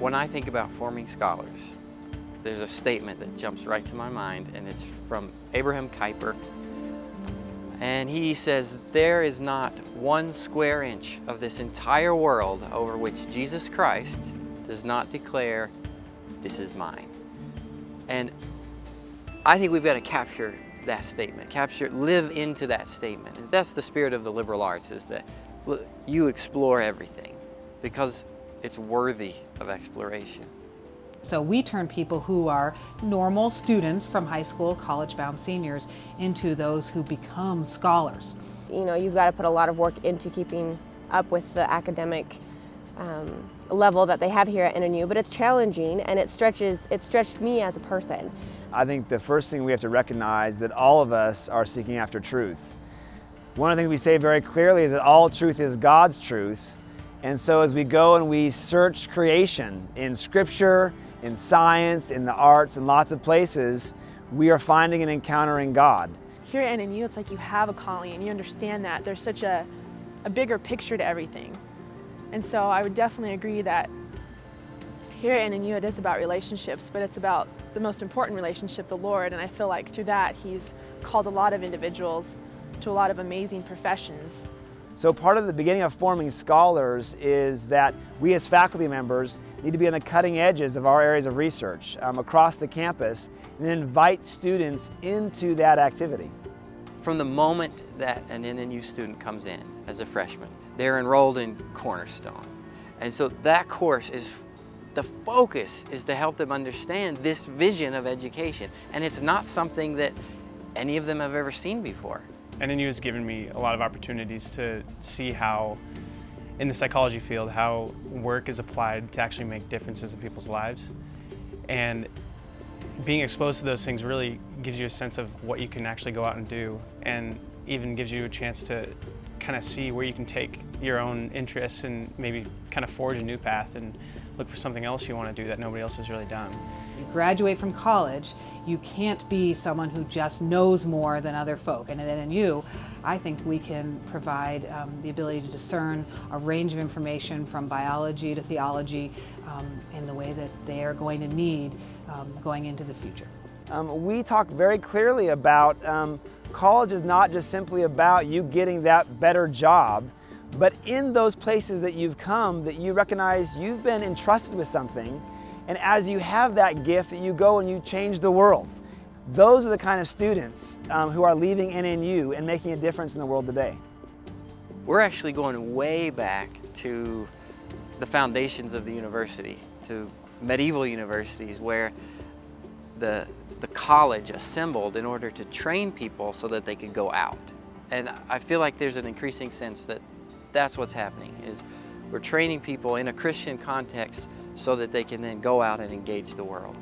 When I think about forming scholars, there's a statement that jumps right to my mind, and it's from Abraham Kuyper. And he says, there is not 1 square inch of this entire world over which Jesus Christ does not declare, this is mine. And I think we've got to capture that statement, live into that statement. And that's the spirit of the liberal arts, is that you explore everything because it's worthy of exploration. So we turn people who are normal students from high school, college-bound seniors, into those who become scholars. You know, you've got to put a lot of work into keeping up with the academic level that they have here at NNU, but it's challenging and it stretched me as a person. I think the first thing we have to recognize that all of us are seeking after truth. One of the things we say very clearly is that all truth is God's truth. And so as we go and we search creation in Scripture, in science, in the arts, in lots of places, we are finding and encountering God. Here at NNU, it's like you have a calling and you understand that there's such a bigger picture to everything. And so I would definitely agree that here at NNU it is about relationships, but it's about the most important relationship, the Lord, and I feel like through that He's called a lot of individuals to a lot of amazing professions. So part of the beginning of forming scholars is that we as faculty members need to be on the cutting edges of our areas of research across the campus and invite students into that activity. From the moment that an NNU student comes in as a freshman, they're enrolled in Cornerstone. And so that course is, the focus is to help them understand this vision of education. And it's not something that any of them have ever seen before. NNU has given me a lot of opportunities to see how, in the psychology field, how work is applied to actually make differences in people's lives. And being exposed to those things really gives you a sense of what you can actually go out and do, and even gives you a chance to kind of see where you can take your own interests and maybe kind of forge a new path and look for something else you want to do that nobody else has really done. You graduate from college, you can't be someone who just knows more than other folk. And at NNU, I think we can provide the ability to discern a range of information from biology to theology in the way that they are going to need going into the future. We talk very clearly about college is not just simply about you getting that better job, but in those places that you've come, that you recognize you've been entrusted with something, and as you have that gift, that you go and you change the world. Those are the kind of students who are leaving NNU and making a difference in the world today. We're actually going way back to the foundations of the university, to medieval universities where the college assembled in order to train people so that they could go out. And I feel like there's an increasing sense that that's what's happening, is we're training people in a Christian context so that they can then go out and engage the world.